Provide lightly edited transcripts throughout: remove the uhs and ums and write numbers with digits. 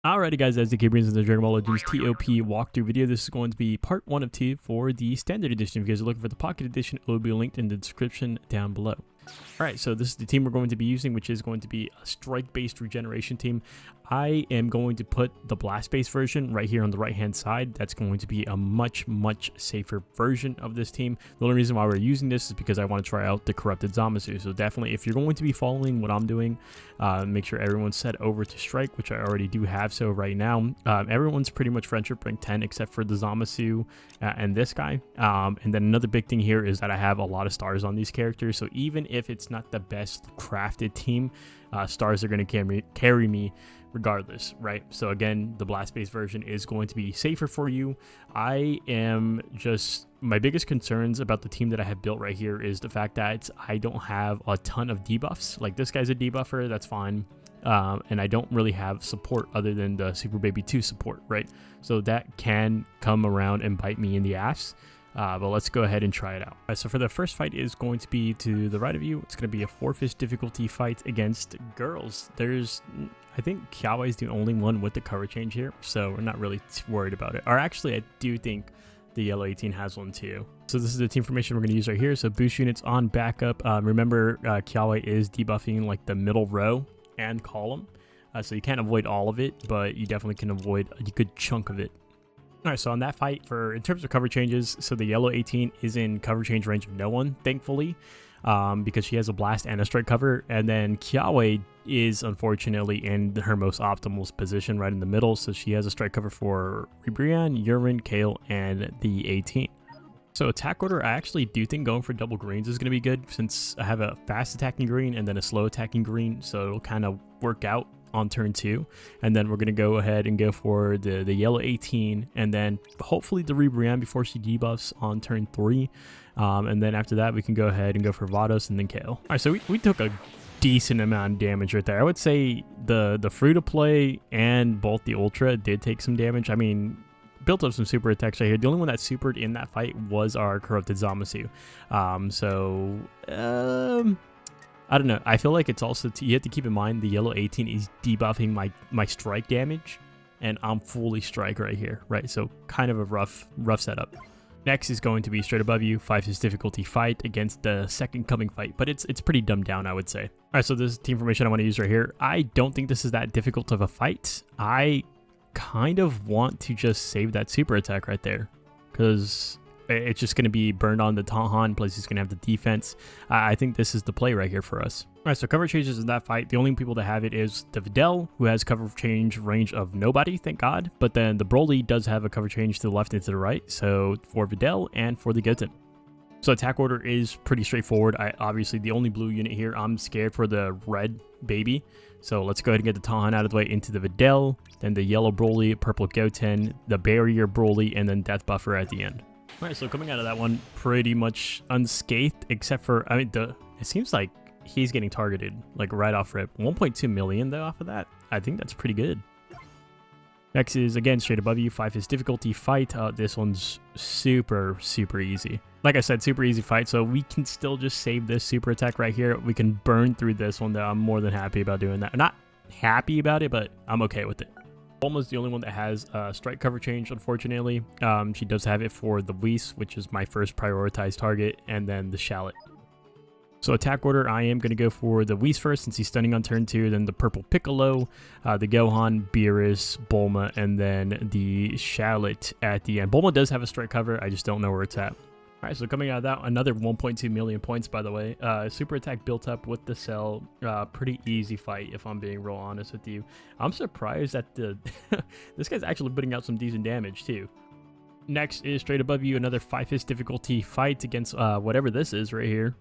Alrighty guys, as the brings in the Dragon Ball Legends TOP walkthrough video, this is going to be part 1 of 2 for the standard edition. If you guys are looking for the pocket edition, it will be linked in the description down below. Alright, so this is the team we're going to be using, which is going to be a strike-based regeneration team. I am going to put the blast-based version right here on the right-hand side. That's going to be a much safer version of this team. The only reason why we're using this is because I want to try out the corrupted Zamasu. So definitely, if you're going to be following what I'm doing, make sure everyone's set over to strike, which I already do have so right now. Everyone's pretty much friendship rank 10 except for the Zamasu and this guy. And then another big thing here is that I have a lot of stars on these characters. So even if it's not the best crafted team, stars are going to carry me regardless, right? So again, the blast-based version is going to be safer for you. My biggest concerns about the team that I have built right here is the fact that I don't have a ton of debuffs. Like, this guy's a debuffer, that's fine. And I don't really have support other than the Super Baby 2 support, right? So that can come around and bite me in the ass. But let's go ahead and try it out. So for the first fight is going to be to the right of you. It's going to be a 4-fish difficulty fight against girls. I think Kiawe is the only one with the cover change here, so we're not really worried about it. Or actually, I do think the yellow 18 has one too. So this is the team formation we're going to use right here. So boost units on backup. Remember, Kiawe is debuffing like the middle row and column. So you can't avoid all of it, but you definitely can avoid a good chunk of it. Alright, so on that fight, in terms of cover changes, so the yellow 18 is in cover change range of no one, thankfully, because she has a blast and a strike cover, and then Kiawe is unfortunately in her most optimal position right in the middle, so she has a strike cover for Ribrianne, Urine, Kale, and the 18. So attack order, I actually do think going for double greens is going to be good, since I have a fast attacking green and then a slow attacking green, so it'll kind of work out on turn 2, and then we're going to go ahead and go for the yellow 18, and then hopefully the Ribrianne before she debuffs on turn 3, and then after that we can go ahead and go for Vados and then Kale. Alright, so we took a decent amount of damage right there. I would say the free-to-play and both the Ultra did take some damage. I mean, built up some super attacks right here. The only one that supered in that fight was our corrupted Zamasu. I don't know. I feel like it's also, you have to keep in mind the yellow 18 is debuffing my strike damage, and I'm fully strike right here, right? So kind of a rough setup. Next is going to be straight above you, 5-fish difficulty fight against the second coming fight, but it's pretty dumbed down, I would say. All right, so this is team formation I want to use right here. I don't think this is that difficult of a fight. I kind of want to just save that super attack right there, because it's just going to be burned on the Tahan, plus he's going to have the defense. I think this is the play right here for us. All right, so cover changes in that fight. The only people that have it is the Videl, who has cover change range of nobody, thank God. But then the Broly does have a cover change to the left and to the right, so for Videl and for the Goten. So attack order is pretty straightforward. Obviously, the only blue unit here, I'm scared for the red baby. So let's go ahead and get the Tahan out of the way into the Videl, then the yellow Broly, purple Goten, the barrier Broly, and then Death Buffer at the end. Alright, so coming out of that one pretty much unscathed, except for, I mean, it seems like he's getting targeted, like right off rip. 1.2 million though off of that. I think that's pretty good. Next is, again, straight above you, 5-fish difficulty fight. This one's super easy. Like I said, super easy fight, so we can still just save this super attack right here. We can burn through this one, though. I'm more than happy about doing that. I'm not happy about it, but I'm okay with it. Almost the only one that has strike cover change, unfortunately. She does have it for the Whis, which is my first prioritized target, and then the Shallot. So attack order, I am going to go for the Whis first, since he's stunning on turn 2, then the purple Piccolo, the Gohan, Beerus, Bulma, and then the Shallot at the end. Bulma does have a strike cover, I just don't know where it's at. Alright, so coming out of that, another 1.2 million points, by the way. Super attack built up with the Cell. Pretty easy fight, if I'm being real honest with you. I'm surprised that this guy's actually putting out some decent damage, too. Next is straight above you, another 5-fish difficulty fight against whatever this is right here.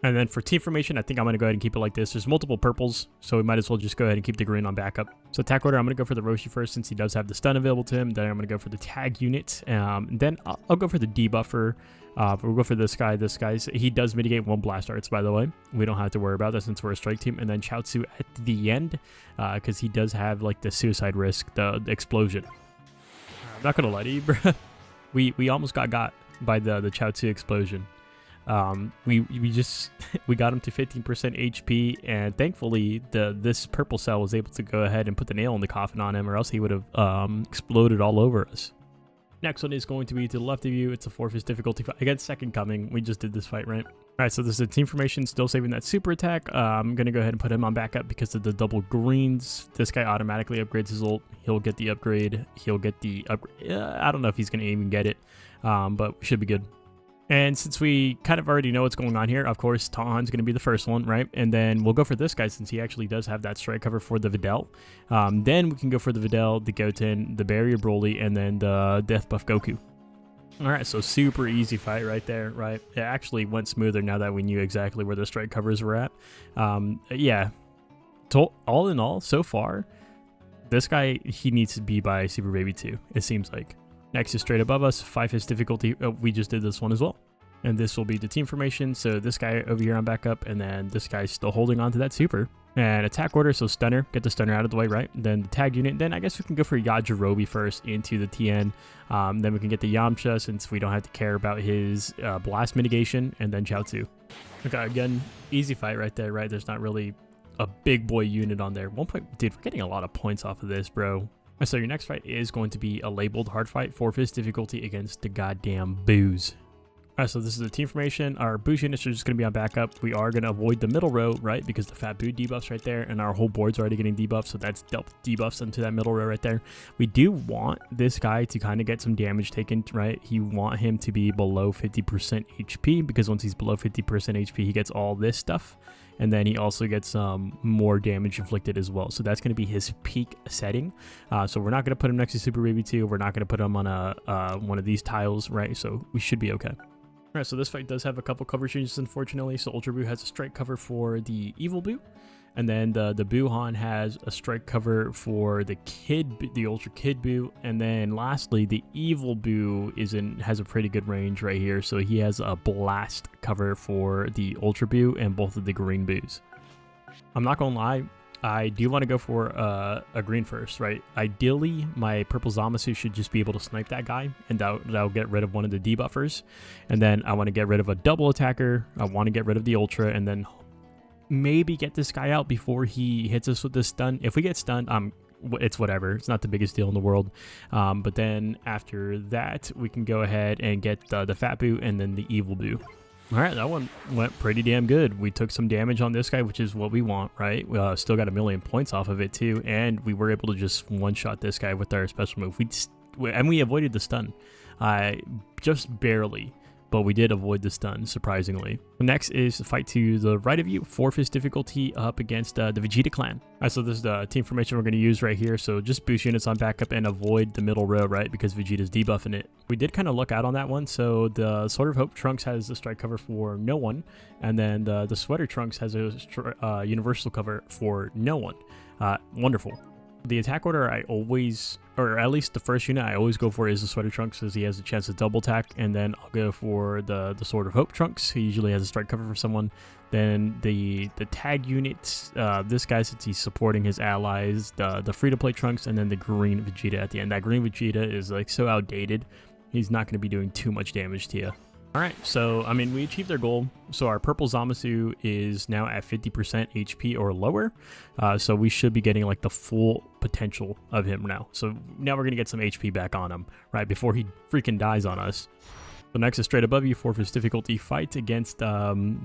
And then for team formation, I think I'm going to go ahead and keep it like this. There's multiple purples, so we might as well just go ahead and keep the green on backup. So attack order, I'm going to go for the Roshi first, since he does have the stun available to him. Then I'm going to go for the tag unit. Then I'll go for the debuffer. We'll go for this guy. He does mitigate 1 blast arts, by the way. We don't have to worry about that since we're a strike team. And then Chaozu at the end, because he does have like the suicide risk, the explosion. I'm not going to lie to you, bro. We almost got by the Chaozu explosion. We just we got him to 15% HP, and thankfully this purple cell was able to go ahead and put the nail in the coffin on him, or else he would have exploded all over us. Next one is going to be to the left of you. It's a 4-fist difficulty fight against Second Coming. We just did this fight, right? All right, so this is a team formation, still saving that super attack. I'm going to go ahead and put him on backup because of the double greens. This guy automatically upgrades his ult. He'll get the upgrade. He'll get the upgrade. I don't know if he's going to even get it, but we should be good. And since we kind of already know what's going on here, of course, Tahan's going to be the first one, right? And then we'll go for this guy since he actually does have that strike cover for the Videl. Then we can go for the Videl, the Goten, the Barrier Broly, and then the Death Buff Goku. All right, so super easy fight right there, right? It actually went smoother now that we knew exactly where the strike covers were at. Yeah, all in all, so far, this guy, he needs to be by Super Baby 2, it seems like. Next is straight above us, 5-fist difficulty. Oh, we just did this one as well. And this will be the team formation. So this guy over here on backup, and then this guy's still holding on to that super. And attack order, so stunner, get the stunner out of the way, right? Then the tag unit. Then I guess we can go for Yajirobe first into the TN. Then we can get the Yamcha since we don't have to care about his blast mitigation, and then Chaozu. Okay, again, easy fight right there, right? There's not really a big boy unit on there. 1 point, dude, we're getting a lot of points off of this, bro. So your next fight is going to be a labeled hard fight, 4-fist difficulty against the goddamn Boos. Alright, so this is the team formation. Our Boos units are just going to be on backup. We are going to avoid the middle row, right? Because the Fat Boo debuffs right there, and our whole board's already getting debuffed, so that's debuffs into that middle row right there. We do want this guy to kind of get some damage taken, right? You want him to be below 50% HP, because once he's below 50% HP, he gets all this stuff. And then he also gets more damage inflicted as well. So that's going to be his peak setting. So we're not going to put him next to Super Baby 2. We're not going to put him on one of these tiles, right? So we should be okay. All right, so this fight does have a couple cover changes, unfortunately. So Ultra Boo has a strike cover for the Evil Boo. And then the Buuhan has a strike cover for the Ultra Kid Boo. And then lastly, the Evil Boo has a pretty good range right here. So he has a blast cover for the Ultra Boo and both of the green Boos. I'm not gonna lie, I do want to go for a green first, right? Ideally, my purple Zamasu should just be able to snipe that guy, and that'll get rid of one of the debuffers. And then I want to get rid of a double attacker. I want to get rid of the Ultra, and then maybe get this guy out before he hits us with the stun. If we get stunned, it's whatever. It's not the biggest deal in the world. But then after that, we can go ahead and get the Fat Boo and then the Evil Boo. All right, that one went pretty damn good. We took some damage on this guy, which is what we want, right? We still got 1,000,000 points off of it too, and we were able to just one-shot this guy with our special move. And we avoided the stun, just barely. But we did avoid the stun, surprisingly. Next is the fight to the right of you, 4-fist difficulty up against the Vegeta clan. All right, so this is the team formation we're going to use right here. So just boost units on backup and avoid the middle row, right? Because Vegeta's debuffing it. We did kind of look out on that one. So the Sword of Hope Trunks has a strike cover for no one. And then the Sweater Trunks has a universal cover for no one. Wonderful. The attack order I always, or at least the first unit I always go for is the Sweater Trunks, because he has a chance to double attack, and then I'll go for the Sword of Hope Trunks. He usually has a strike cover for someone. Then the tag units, this guy, since he's supporting his allies, the free-to-play Trunks, and then the green Vegeta at the end. That green Vegeta is like so outdated, he's not going to be doing too much damage to you. All right, so, I mean, we achieved our goal. So our purple Zamasu is now at 50% HP or lower. So we should be getting, like, the full potential of him now. So now we're going to get some HP back on him, right, before he freaking dies on us. So next is straight above you, 4-fist difficulty fight against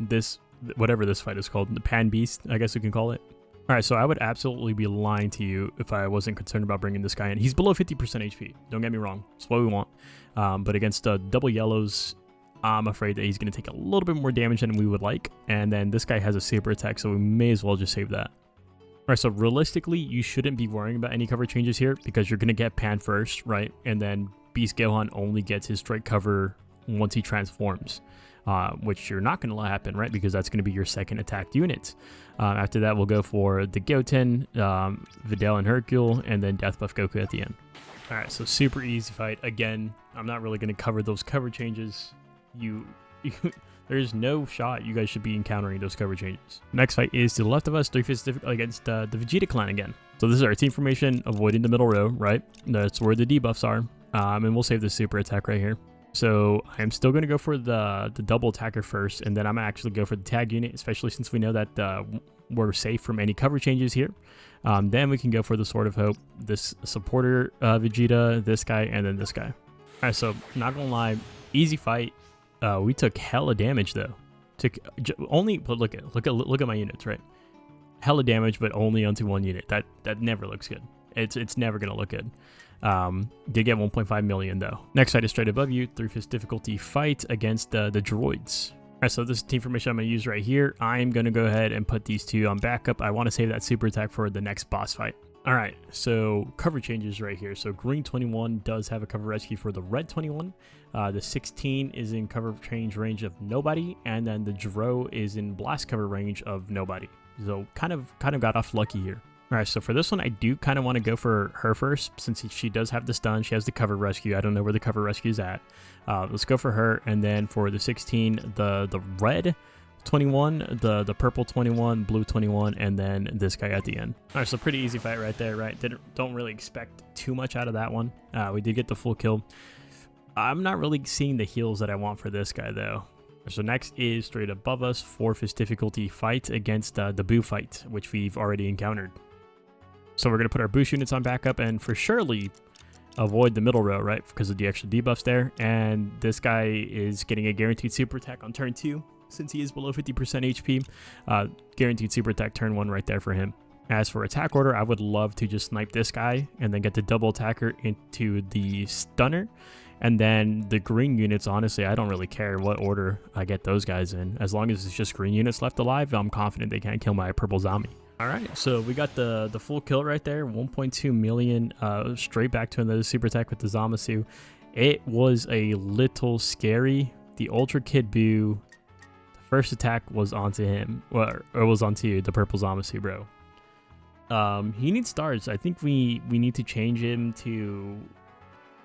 this, whatever this fight is called, the Pan Beast, I guess we can call it. All right, so I would absolutely be lying to you if I wasn't concerned about bringing this guy in. He's below 50% HP. Don't get me wrong. It's what we want. But against double yellows, I'm afraid that he's going to take a little bit more damage than we would like. And then this guy has a super attack, so we may as well just save that. All right, so realistically, you shouldn't be worrying about any cover changes here because you're going to get Pan first, right? And then Beast Gohan only gets his strike cover once he transforms, which you're not going to let happen, right? Because that's going to be your second attacked unit. After that, we'll go for the Goten, Videl and Hercule, and then Death Buff Goku at the end. All right, so super easy fight. Again, I'm not really going to cover those cover changes. There's no shot you guys should be encountering those cover changes. Next fight is to the left of us, 3-fist difficulty against the Vegeta clan again. So this is our team formation, avoiding the middle row, right? That's where the debuffs are. And we'll save the super attack right here. So I'm still going to go for the double attacker first, and then I'm going to actually go for the tag unit, especially since we know that we're safe from any cover changes here. Then we can go for the Sword of Hope, this supporter Vegeta, this guy, and then this guy. All right, so not going to lie, easy fight. We took hella damage though. But look at my units, right? Hella damage, but only onto one unit. That never looks good. It's never gonna look good. Did get 1.5 million though. Next fight is straight above you, 3/5 difficulty fight against the droids. Alright, so this is the team formation I'm gonna use right here. I'm gonna go ahead and put these two on backup. I want to save that super attack for the next boss fight. Alright, so cover changes right here. So green 21 does have a cover rescue for the red 21. The 16 is in cover change range of nobody, and then the Dro is in blast cover range of nobody. So kind of got off lucky here. Alright, so for this one, I do kind of want to go for her first, since she does have the stun. She has the cover rescue. I don't know where the cover rescue is at. Let's go for her, and then for the 16, the red 21, the purple 21, blue 21, and then this guy at the end. Alright, so pretty easy fight right there, right? Don't really expect too much out of that one. We did get the full kill. I'm not really seeing the heals that I want for this guy, though. So next is straight above us, 4/5 difficulty fight against the Boo fight, which we've already encountered. So we're going to put our boost units on backup and for surely avoid the middle row, right? Because of the extra debuffs there. And this guy is getting a guaranteed super attack on turn 2 since he is below 50% HP. Guaranteed super attack turn 1 right there for him. As for attack order, I would love to just snipe this guy and then get the double attacker into the stunner. And then the green units, honestly, I don't really care what order I get those guys in. As long as it's just green units left alive, I'm confident they can't kill my purple zombie. All right, so we got the full kill right there, 1.2 million, straight back to another super attack with the Zamasu. It was a little scary. The Ultra Kid Buu, the first attack was onto him, or was onto the purple Zamasu, bro. He needs stars. I think we need to change him to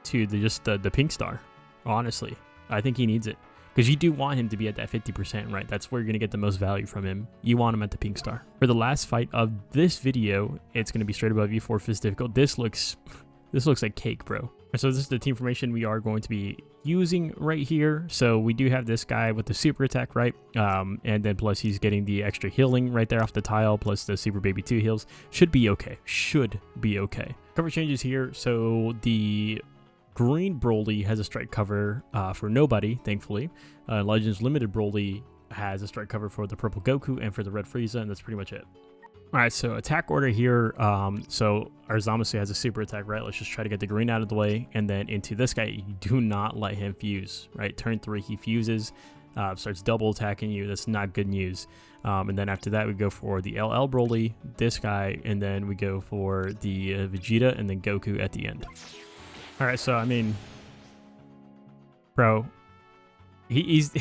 the pink star, honestly. I think he needs it. Because you do want him to be at that 50%, right? That's where you're going to get the most value from him. You want him at the pink star. For the last fight of this video, it's going to be straight above you, 4/5 difficult. This looks like cake, bro. So this is the team formation we are going to be using right here. So we do have this guy with the super attack, right? And then plus he's getting the extra healing right there off the tile, plus the Super Baby 2 heals. Should be okay. Should be okay. Cover changes here. So the green Broly has a strike cover for nobody, thankfully. Legends Limited Broly has a strike cover for the purple Goku and for the red Frieza, and that's pretty much it. Alright, so attack order here. So our Zamasu has a super attack, right? Let's just try to get the green out of the way, and then into this guy, you do not let him fuse, right? Turn 3, he fuses, starts double attacking you. That's not good news. And then after that, we go for the LL Broly, this guy, and then we go for the Vegeta, and then Goku at the end. Alright, so I mean, bro, he's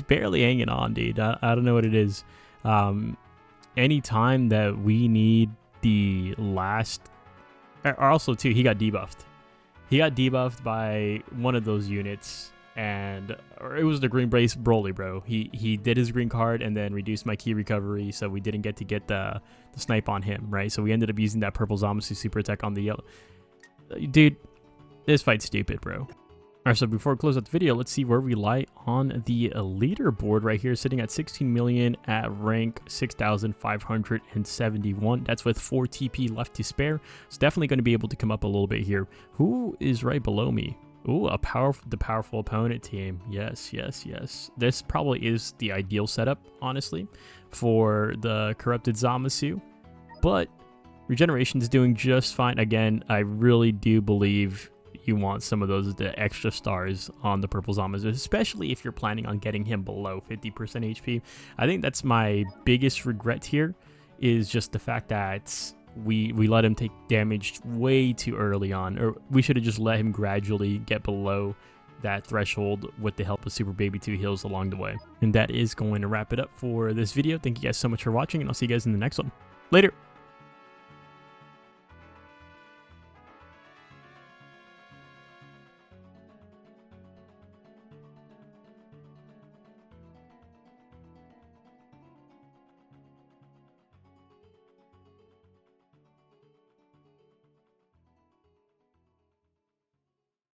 barely hanging on, dude. I don't know what it is. Anytime that we need the last, also too, he got debuffed. He got debuffed by one of those units, or it was the green brace Broly, bro. He did his green card and then reduced my key recovery, so we didn't get to get the snipe on him, right? So we ended up using that purple Zamasu super attack on the yellow. Dude, this fight's stupid, bro. Alright, so before we close out the video, let's see where we lie on the leaderboard right here, sitting at 16 million at rank 6,571. That's with 4 TP left to spare. It's definitely going to be able to come up a little bit here. Who is right below me? Ooh, the powerful opponent team. Yes, yes, yes. This probably is the ideal setup, honestly, for the corrupted Zamasu. But regeneration is doing just fine. Again, I really do believe you want some of the extra stars on the purple Zamasu, especially if you're planning on getting him below 50% HP. I think that's my biggest regret here, is just the fact that we let him take damage way too early on, or we should have just let him gradually get below that threshold with the help of Super Baby 2 heals along the way. And that is going to wrap it up for this video. Thank you guys so much for watching, and I'll see you guys in the next one. Later!